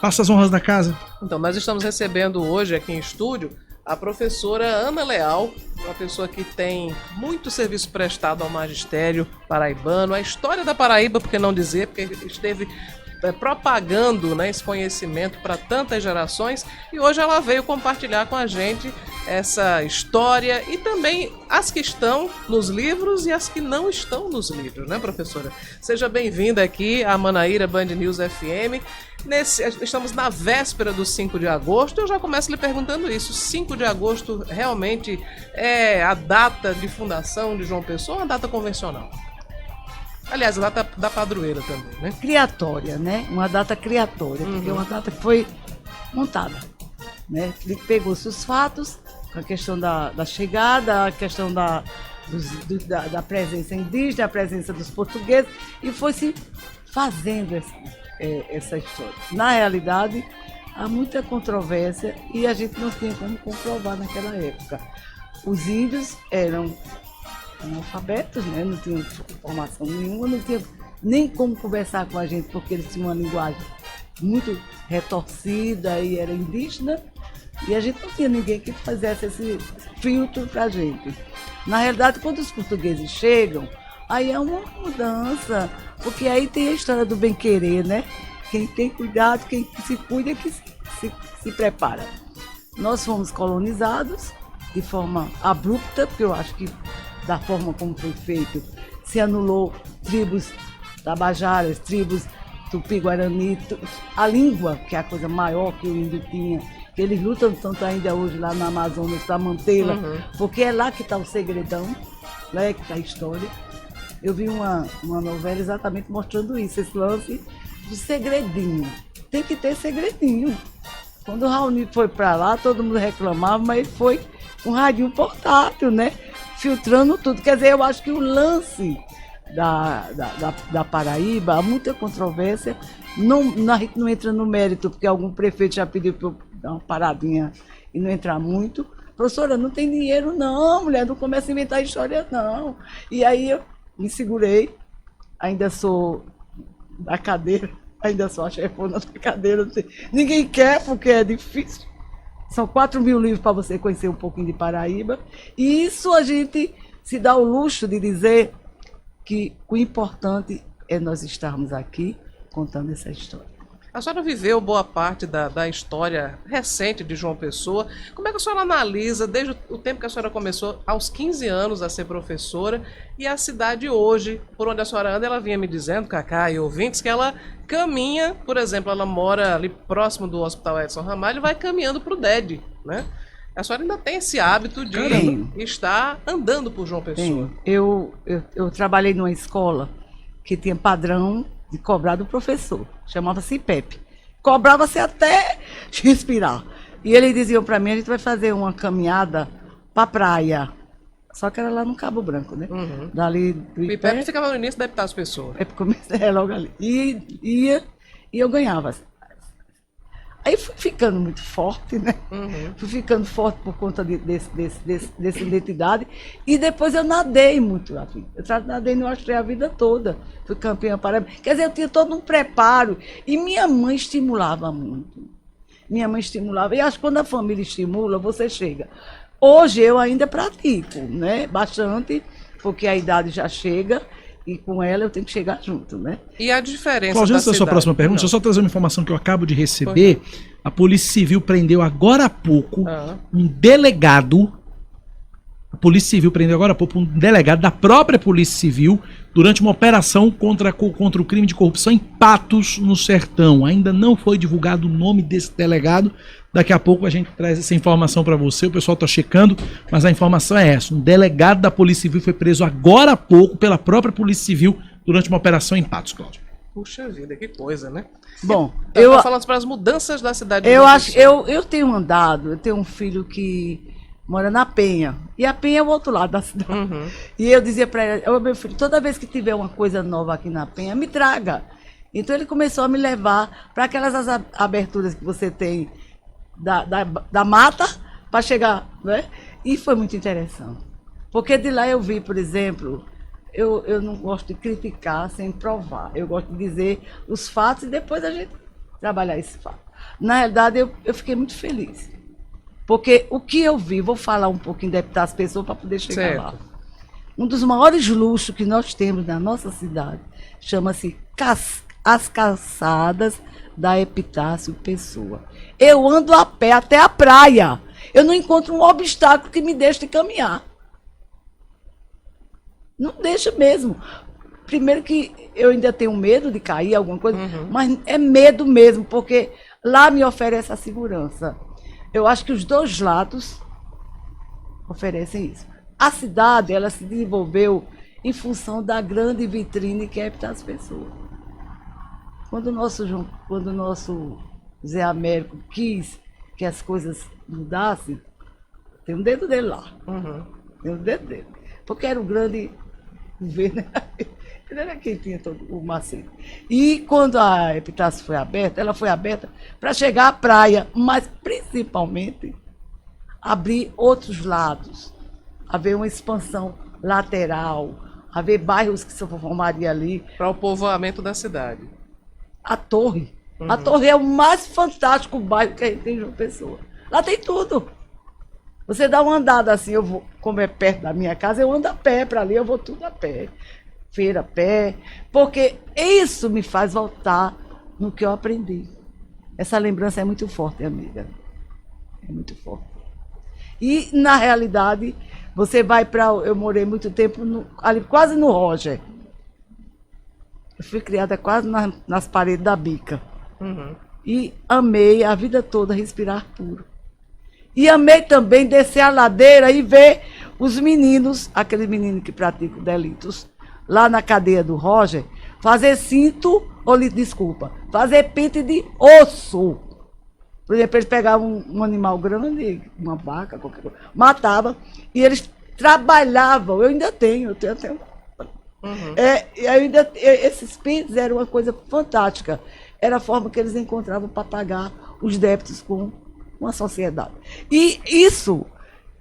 Faça as honras da casa. Então, nós estamos recebendo hoje aqui em estúdio a professora Ana Leal, uma pessoa que tem muito serviço prestado ao magistério paraibano, a história da Paraíba, por que não dizer, porque esteve propagando, né, esse conhecimento para tantas gerações, e hoje ela veio compartilhar com a gente essa história e também as que estão nos livros e as que não estão nos livros, né, professora? Seja bem-vinda aqui à Manaíra Band News FM. Estamos na véspera do 5 de agosto. Eu já começo lhe perguntando isso. 5 de agosto realmente é a data de fundação de João Pessoa ou a data convencional? Aliás, a data da padroeira também, né? Criatória, né? Uma data criatória, porque é uma data que foi montada, né? Ele pegou-se os fatos, a questão da chegada, a questão da presença indígena, a presença dos portugueses, e foi se fazendo essa história. Na realidade, há muita controvérsia e a gente não tinha como comprovar naquela época. Os índios eram analfabetos, né? Não tinham formação nenhuma, não tinha nem como conversar com a gente, porque eles tinham uma linguagem muito retorcida e era indígena, e a gente não tinha ninguém que fizesse esse filtro para a gente. Na realidade, quando os portugueses chegam, aí é uma mudança, porque aí tem a história do bem-querer, né? Quem tem cuidado, quem se cuida, que se prepara. Nós fomos colonizados de forma abrupta, porque eu acho que da forma como foi feito, se anulou tribos tabajaras, tribos tupi-guarani, a língua, que é a coisa maior que o índio tinha, que eles lutam tanto ainda hoje lá na Amazonas para mantê-la, porque é lá que está o segredão, lá é que está a história. Eu vi uma novela exatamente mostrando isso, esse lance do segredinho. Tem que ter segredinho. Quando o Raoni foi para lá, todo mundo reclamava, mas ele foi um radinho portátil, né? Filtrando tudo. Quer dizer, eu acho que o lance da Paraíba, há muita controvérsia, a gente não entra no mérito, porque algum prefeito já pediu para eu dar uma paradinha e não entrar muito. Professora, não tem dinheiro não, mulher, não começa a inventar história não. E aí eu me segurei, ainda sou da cadeira, ainda sou a chefona da cadeira, ninguém quer porque é difícil. São 4.000 livros para você conhecer um pouquinho de Paraíba. E isso a gente se dá o luxo de dizer que o importante é nós estarmos aqui contando essa história. A senhora viveu boa parte da história recente de João Pessoa. Como é que a senhora analisa, desde o tempo que a senhora começou, aos 15 anos, a ser professora, e a cidade hoje, por onde a senhora anda? Ela vinha me dizendo, Cacá e ouvintes, que ela caminha, por exemplo, ela mora ali próximo do Hospital Edson Ramalho e vai caminhando para o DED, né? A senhora ainda tem esse hábito de estar andando por João Pessoa. Eu trabalhei numa escola que tinha padrão de cobrar do professor, chamava-se IPEP. Cobrava-se até respirar. E eles diziam para mim, a gente vai fazer uma caminhada para a praia. Só que era lá no Cabo Branco, né? Dali do IPEP. O IPEP ficava no início da Deputadas Pessoa. Logo ali. E eu ganhava. Aí fui ficando muito forte, né? Fui ficando forte por conta dessa identidade. E depois eu nadei muito a vida. Eu nadei no Astrea a vida toda. Fui campeã paraibana. Quer dizer, eu tinha todo um preparo. E minha mãe estimulava muito. Minha mãe estimulava. E acho que quando a família estimula, você chega. Hoje eu ainda pratico, né? Bastante, porque a idade já chega. E com ela eu tenho que chegar junto, né? E a diferença Cláudia, antes da sua próxima pergunta, deixa eu só trazer uma informação que eu acabo de receber. A Polícia Civil prendeu agora há pouco um delegado. A Polícia Civil prendeu agora há pouco um delegado da própria Polícia Civil durante uma operação contra o crime de corrupção em Patos, no Sertão. Ainda não foi divulgado o nome desse delegado. Daqui a pouco a gente traz essa informação para você, o pessoal está checando, mas a informação é essa. Um delegado da Polícia Civil foi preso agora há pouco pela própria Polícia Civil durante uma operação em Patos, Cláudia. Puxa vida, que coisa, né? Bom, eu tô falando para as mudanças da cidade. Eu tenho andado, eu tenho um filho que mora na Penha, e a Penha é o outro lado da cidade. E eu dizia para ele, meu filho, toda vez que tiver uma coisa nova aqui na Penha, me traga. Então ele começou a me levar para aquelas aberturas que você tem da mata para chegar, né? E foi muito interessante. Porque de lá eu vi, por exemplo, eu não gosto de criticar sem provar. Eu gosto de dizer os fatos e depois a gente trabalhar esse fato. Na realidade, eu fiquei muito feliz. Porque o que eu vi, vou falar um pouquinho de Epitácio Pessoa para poder chegar lá. Um dos maiores luxos que nós temos na nossa cidade chama-se as calçadas da Epitácio Pessoa. Eu ando a pé até a praia. Eu não encontro um obstáculo que me deixe de caminhar. Não deixa mesmo. Primeiro que eu ainda tenho medo de cair, alguma coisa, mas é medo mesmo, porque lá me oferece a segurança. Eu acho que os dois lados oferecem isso. A cidade, ela se desenvolveu em função da grande vitrine que é Epitácio Pessoa. Quando o nosso Zé Américo quis que as coisas mudassem, tem um dedo dele lá. Tem um dedo dele. Porque era o grande governo. Ele era quem tinha todo o macete. E quando a Epitácio foi aberta, ela foi aberta para chegar à praia, mas principalmente abrir outros lados, haver uma expansão lateral, haver bairros que se formariam ali. Para o povoamento da cidade. A Torre. A Torre é o mais fantástico bairro que a gente tem em João Pessoa. Lá tem tudo. Você dá uma andada assim, eu vou, como é perto da minha casa, eu ando a pé para ali, eu vou tudo a pé. Feira a pé, porque isso me faz voltar no que eu aprendi. Essa lembrança é muito forte, amiga. É muito forte. E, na realidade, você vai para... Eu morei muito tempo ali, quase no Roger. Eu fui criada quase nas paredes da bica. E amei a vida toda respirar puro. E amei também descer a ladeira e ver os meninos, aqueles meninos que praticam delitos, lá na cadeia do Roger, fazer fazer pente de osso. Por exemplo, eles pegavam um animal grande, uma vaca, qualquer coisa, matavam, e eles trabalhavam. Eu ainda tenho até esses pentes eram uma coisa fantástica. Era a forma que eles encontravam para pagar os débitos com a sociedade. E isso,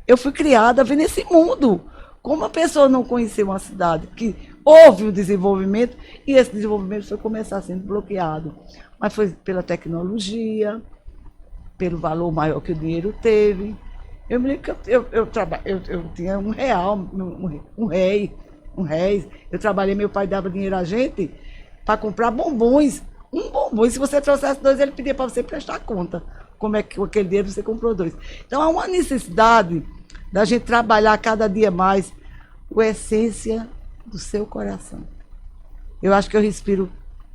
eu fui criada vendo esse mundo. Como a pessoa não conhecia uma cidade que houve um desenvolvimento, e esse desenvolvimento foi começar sendo bloqueado. Mas foi pela tecnologia, pelo valor maior que o dinheiro teve. Eu me lembro que eu tinha um réis. Eu trabalhei, meu pai dava dinheiro a gente para comprar bombons. Um bombom, e se você trouxesse 2, ele pedia para você prestar conta. Como é que com aquele dinheiro você comprou 2. Então há uma necessidade da gente trabalhar cada dia mais a essência do seu coração. Eu acho que eu respiro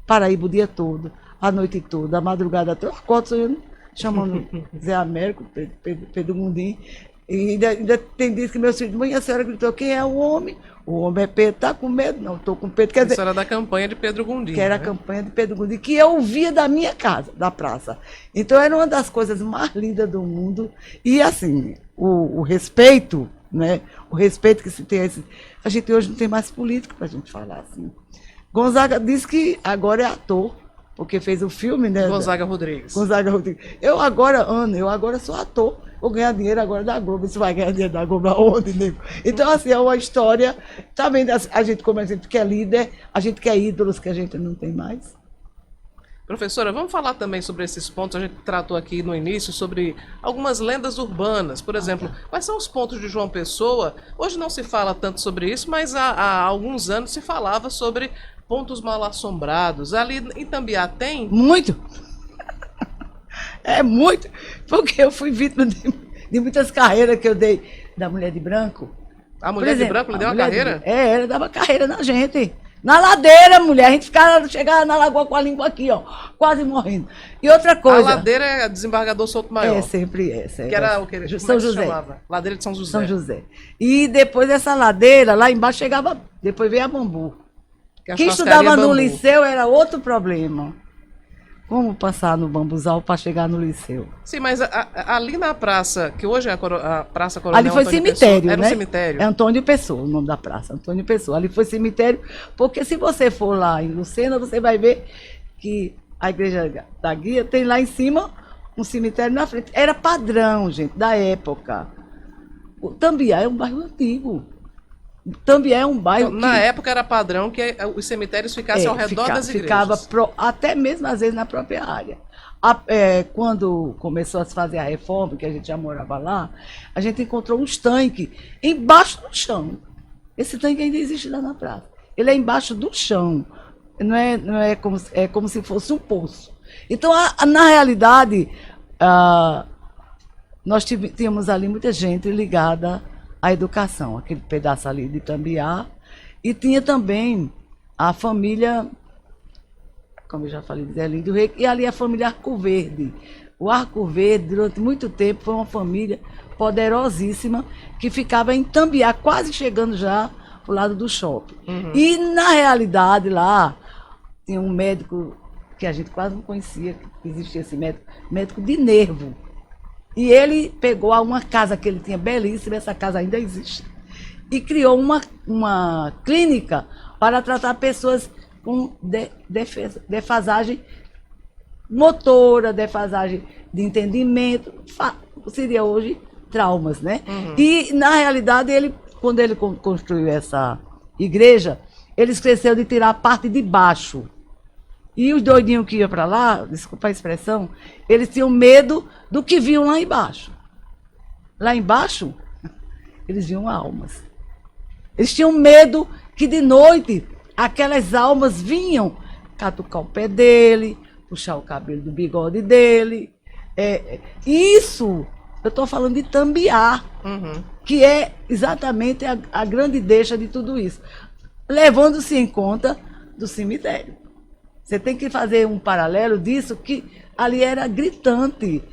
Paraíba o dia todo, a noite toda, a madrugada toda. Eu acordo sonhando, chamando Zé Américo, Pedro Mundim. E ainda tem dias que meus filhos, mãe, a senhora gritou, quem é o homem? O homem é Pedro, tá com medo? Não, estou com Pedro. Quer dizer, isso era da campanha de Pedro Gundim. Que era a campanha de Pedro Gundim, que eu via da minha casa, da praça. Então era uma das coisas mais lindas do mundo. E assim, o respeito, né? O respeito que se tem. A gente hoje não tem mais político para a gente falar assim. Gonzaga disse que agora é ator, porque fez o filme, né? Gonzaga Rodrigues. Eu agora sou ator. Vou ganhar dinheiro agora da Globo. Você vai ganhar dinheiro da Globo aonde, nego? Então, assim, é uma história. Também a gente, como a gente quer líder, a gente quer ídolos que a gente não tem mais. Professora, vamos falar também sobre esses pontos. A gente tratou aqui no início sobre algumas lendas urbanas. Por exemplo, quais são os pontos de João Pessoa? Hoje não se fala tanto sobre isso, mas há alguns anos se falava sobre pontos mal assombrados. Ali em Tambiá tem? Muito. É muito. Porque eu fui vítima de muitas carreiras que eu dei da Mulher de Branco. A Mulher de Branco lhe deu uma carreira? Ela dava carreira na gente. Na ladeira, mulher. A gente chegava na lagoa com a língua aqui, ó. Quase morrendo. E outra coisa. A ladeira é Desembargador Souto Maior. É, sempre essa. Que era o que? São José. Chamava? Ladeira de São José. São José. E depois dessa ladeira, lá embaixo chegava. Depois veio a Bambu. Quem estudava no liceu era outro problema. Como passar no bambuzal para chegar no liceu? Sim, mas ali na praça, que hoje é a Praça Coronel ali foi Antônio cemitério, Pessoa, né? Era um cemitério. É Antônio Pessoa, o nome da praça, Antônio Pessoa. Ali foi cemitério, porque se você for lá em Lucena, você vai ver que a igreja da Guia tem lá em cima um cemitério na frente. Era padrão, gente, da época. O Tambiá é um bairro antigo. Tambiá é um bairro então, na época era padrão que os cemitérios ficassem ao redor das igrejas. Até mesmo às vezes na própria área. Quando começou a se fazer a reforma, que a gente já morava lá, a gente encontrou uns tanques embaixo do chão. Esse tanque ainda existe lá na praça. Ele é embaixo do chão. Não é como se fosse um poço. Então, na realidade, nós tínhamos ali muita gente ligada à educação, aquele pedaço ali de Tambiá, e tinha também a família, como eu já falei, de Zelim do Rei, e ali a família Arco Verde. O Arco Verde, durante muito tempo, foi uma família poderosíssima que ficava em Tambiá, quase chegando já pro lado do shopping. Uhum. E, na realidade, lá, tinha um médico que a gente quase não conhecia, que existia esse médico de nervo. E ele pegou uma casa que ele tinha belíssima, essa casa ainda existe, e criou uma clínica para tratar pessoas com defasagem motora, defasagem de entendimento, seria hoje traumas, né? Uhum. E, na realidade, quando ele construiu essa igreja, ele esqueceu de tirar a parte de baixo. E os doidinhos que iam para lá, desculpa a expressão, eles tinham medo do que viam lá embaixo. Lá embaixo, eles viam almas. Eles tinham medo que de noite aquelas almas vinham catucar o pé dele, puxar o cabelo do bigode dele. Isso, eu estou falando de Tambiá, uhum, que é exatamente a grande deixa de tudo isso. Levando-se em conta do cemitério. Você tem que fazer um paralelo disso, que ali era gritante.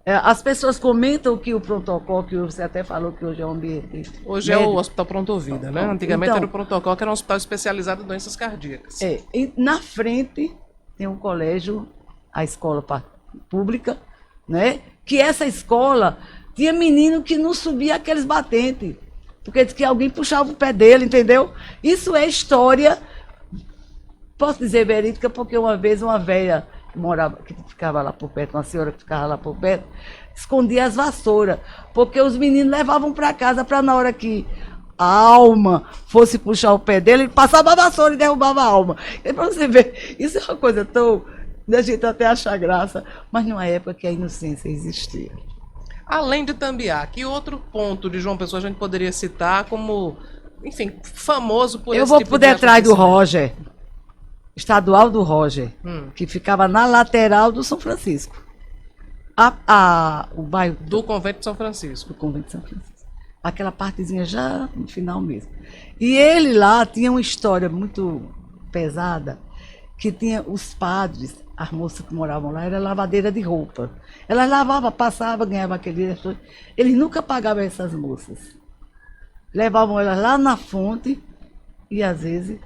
As pessoas comentam que o pronto-socorro, que você até falou que hoje é um ambiente... Hoje médico. É o Hospital Pronto-Vida, né? Antigamente era o pronto-socorro, que era um hospital especializado em doenças cardíacas. E na frente tem um colégio, a escola pública, né? Que essa escola tinha menino que não subia aqueles batentes, porque diz que alguém puxava o pé dele, entendeu? Isso é história... Posso dizer verídica, porque uma vez uma velha que ficava lá por perto, uma senhora que ficava lá por perto, escondia as vassouras, porque os meninos levavam para casa para na hora que a alma fosse puxar o pé dele, ele passava a vassoura e derrubava a alma. E para você ver, isso é uma coisa tão... da gente até achar graça, mas numa época que a inocência existia. Além de Tambiá, que outro ponto de João Pessoa a gente poderia citar como, enfim, famoso por esse tipo de... Eu vou por detrás do Roger. Estadual do Roger, que ficava na lateral do São Francisco. O bairro do Convento de São Francisco. Do Convento de São Francisco. Aquela partezinha já no final mesmo. E ele lá tinha uma história muito pesada, que tinha os padres, as moças que moravam lá, era lavadeira de roupa. Elas lavavam, passavam, ganhavam aquele... Eles nunca pagavam essas moças. Levavam elas lá na fonte e, às vezes,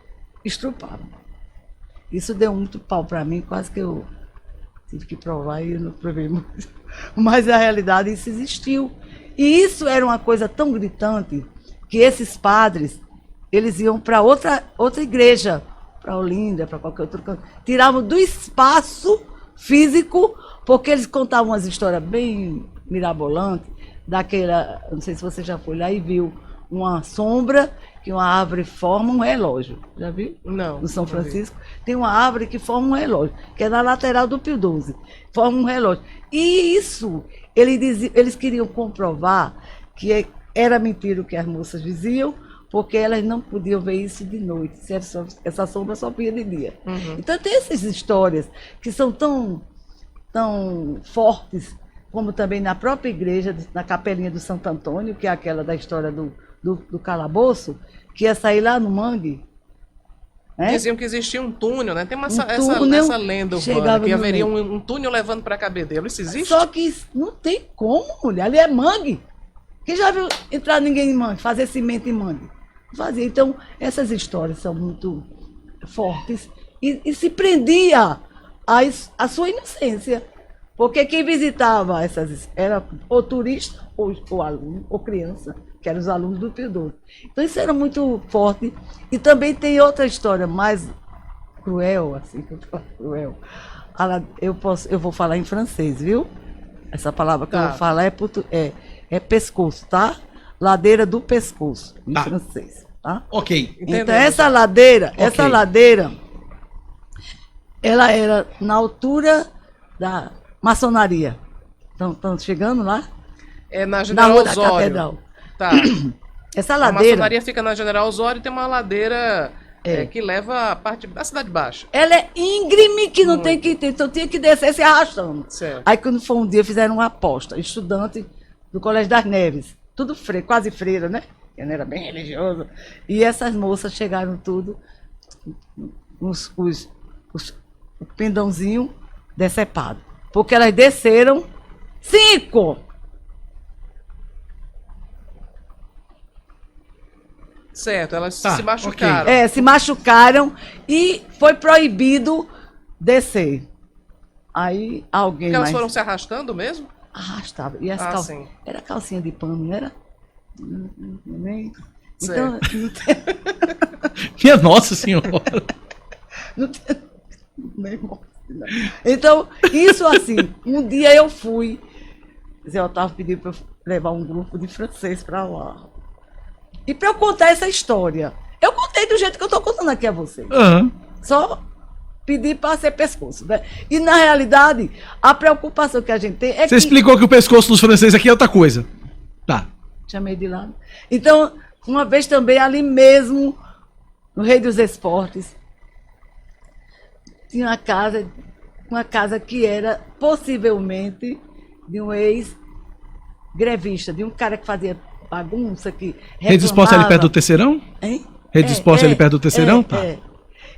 estrupavam. Isso deu muito pau para mim, quase que eu tive que provar e eu não provei muito. Mas, na realidade, isso existiu. E isso era uma coisa tão gritante que esses padres, eles iam para outra igreja, para Olinda, para qualquer outro canto. Tiravam do espaço físico, porque eles contavam umas histórias bem mirabolantes, daquela, não sei se você já foi lá e viu, uma sombra que uma árvore forma um relógio. Já viu? Não. No São Francisco. Tem uma árvore que forma um relógio, que é na lateral do Pio XII. Forma um relógio. E isso, eles queriam comprovar que era mentira o que as moças diziam, porque elas não podiam ver isso de noite. Essa sombra só via de dia. Uhum. Então tem essas histórias que são tão fortes, como também na própria igreja, na capelinha do Santo Antônio, que é aquela da história do calabouço, que ia sair lá no mangue. Né? Diziam que existia um túnel, né? Tem essa lenda urbana, que haveria um túnel levando para Cabedelo. Isso existe? Só que não tem como, mulher. Ali é mangue. Quem já viu entrar ninguém em mangue, fazer cimento em mangue? Fazia. Então, essas histórias são muito fortes e se prendia a sua inocência. Porque quem visitava era ou turista, ou aluno, ou criança, que eram os alunos do Pio XII. Então isso era muito forte. E também tem outra história mais cruel, assim, que eu falo cruel. Eu vou falar em francês, viu? Essa palavra que eu vou falar é pescoço, tá? Ladeira do pescoço, em francês, tá? Ok. Então essa ladeira, ela era na altura maçonaria. Estão chegando lá? É na Na General Rua da Osório. Catedral. Tá. Essa A ladeira, maçonaria fica na General Osório e tem uma ladeira que leva a parte da Cidade Baixa. ela é íngreme que não Muito. tem que ter, então tinha que descer se arrastando. Certo. Aí quando foi um dia, fizeram uma aposta, estudante do Colégio das Neves, tudo quase freira, né? Eu não era bem religioso. E essas moças chegaram tudo, o pendãozinho decepado. Porque elas desceram 5! Certo, elas Tá, se machucaram. Se machucaram e foi proibido descer. Aí alguém Porque elas mais foram se arrastando mesmo? arrastava. E essa Sim. era calcinha de pano, não era? Nem... Certo. Então, não tem, Minha Nossa Senhora. não tem, nem mostra, não. Então, isso assim, um dia eu fui, Zé Otávio pediu para eu levar um grupo de francês para lá. E para eu contar essa história. Eu contei do jeito que eu estou contando aqui a vocês. Aham. Só pedir para ser pescoço. Né? E, na realidade, a preocupação que a gente tem é Você que... explicou que o pescoço dos franceses aqui é outra coisa. Tá. Chamei de lado. Então, uma vez também, ali mesmo, no Rei dos Esportes, tinha uma casa que era possivelmente de um ex-grevista, de um cara que fazia bagunça, que Rede de Esporte ali perto do Terceirão? Hein? Rede de Esporte ali perto do Terceirão? Tá.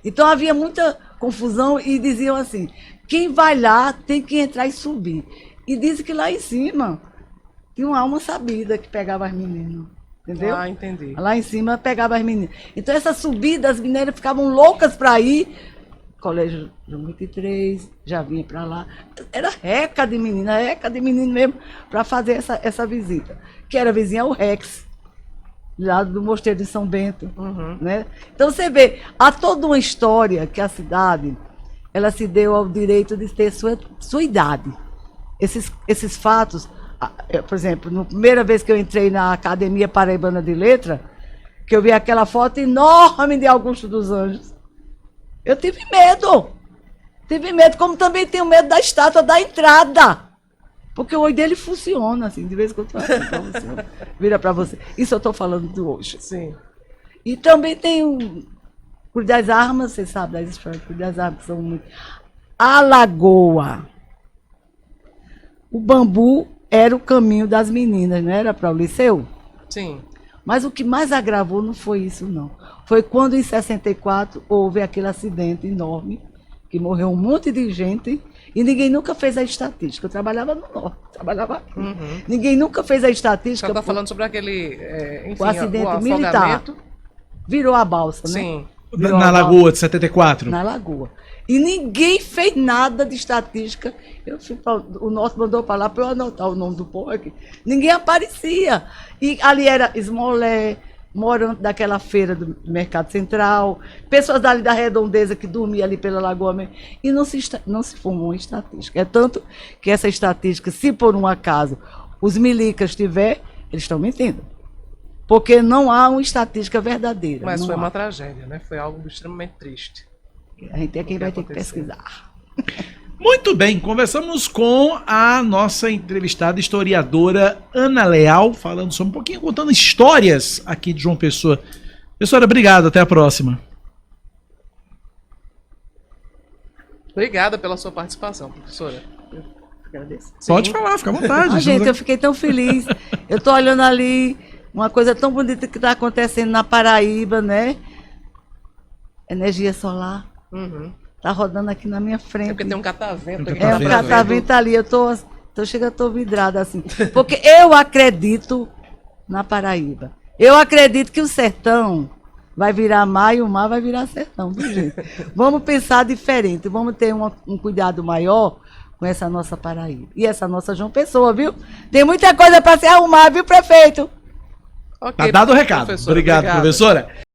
Então havia muita confusão e diziam assim, quem vai lá tem que entrar e subir. E dizem que lá em cima tinha uma alma sabida que pegava as meninas. Entendeu? Ah, entendi. Lá em cima pegava as meninas. Então essa subida, as meninas ficavam loucas para ir. Colégio João 23, já vinha para lá. Era reca de menino mesmo, para fazer essa visita. Que era vizinha ao Rex, lá do Mosteiro de São Bento. Uhum. Né? Então você vê, há toda uma história que a cidade, ela se deu ao direito de ter sua idade. Esses fatos, por exemplo, na primeira vez que eu entrei na Academia Paraibana de Letra, que eu vi aquela foto enorme de Augusto dos Anjos, eu tive medo. Tive medo, como também tenho medo da estátua da entrada. Porque o olho dele funciona, assim, de vez em quando funciona. Vira para você. Isso eu estou falando de hoje. Sim. E também tem o Cruz das Armas, você sabe das histórias, Cruz das Armas que são muito. A Lagoa. O bambu era o caminho das meninas, não era para o liceu? Sim. Mas o que mais agravou não foi isso, não. Foi quando, em 64, houve aquele acidente enorme, que morreu um monte de gente, e ninguém nunca fez a estatística. Eu trabalhava no norte, trabalhava aqui. Uhum. Ninguém nunca fez a estatística. Você está falando sobre aquele, enfim, o acidente militar. afogamento. Virou a balsa, né? Sim. Virou Na a balsa. Lagoa de 74? Na Lagoa. E ninguém fez nada de estatística. Eu fui o norte mandou para lá para eu anotar o nome do povo aqui. Ninguém aparecia. E ali era Esmolé, morando daquela feira do Mercado Central, pessoas dali da redondeza que dormiam ali pela Lagoa mesmo. E não se formou uma estatística. É tanto que essa estatística, se por um acaso os milicas tiver, eles estão mentindo. Porque não há uma estatística verdadeira. Mas não foi há. uma tragédia, né? Foi algo extremamente triste. A gente é quem O que vai ter que aconteceu? pesquisar. Muito bem, conversamos com a nossa entrevistada historiadora Ana Leal, falando sobre um pouquinho, contando histórias aqui de João Pessoa. Professora, obrigado, até a próxima. Obrigada pela sua participação, professora. Eu agradeço. Pode Sim. falar, fica à vontade. Gente, eu fiquei tão feliz. Eu estou olhando ali uma coisa tão bonita que está acontecendo na Paraíba, né? Energia solar. Uhum. Está rodando aqui na minha frente. É porque tem um catavento aqui. Tem um É, o catavento. catavento ali, eu tô vidrada assim. Porque eu acredito na Paraíba. Eu acredito que o sertão vai virar mar e o mar vai virar sertão, viu, gente? Vamos pensar diferente, vamos ter um cuidado maior com essa nossa Paraíba. E essa nossa João Pessoa, viu? Tem muita coisa para se arrumar, viu, prefeito? Ok, Tá dado o recado. professora, Obrigado, obrigado. professora.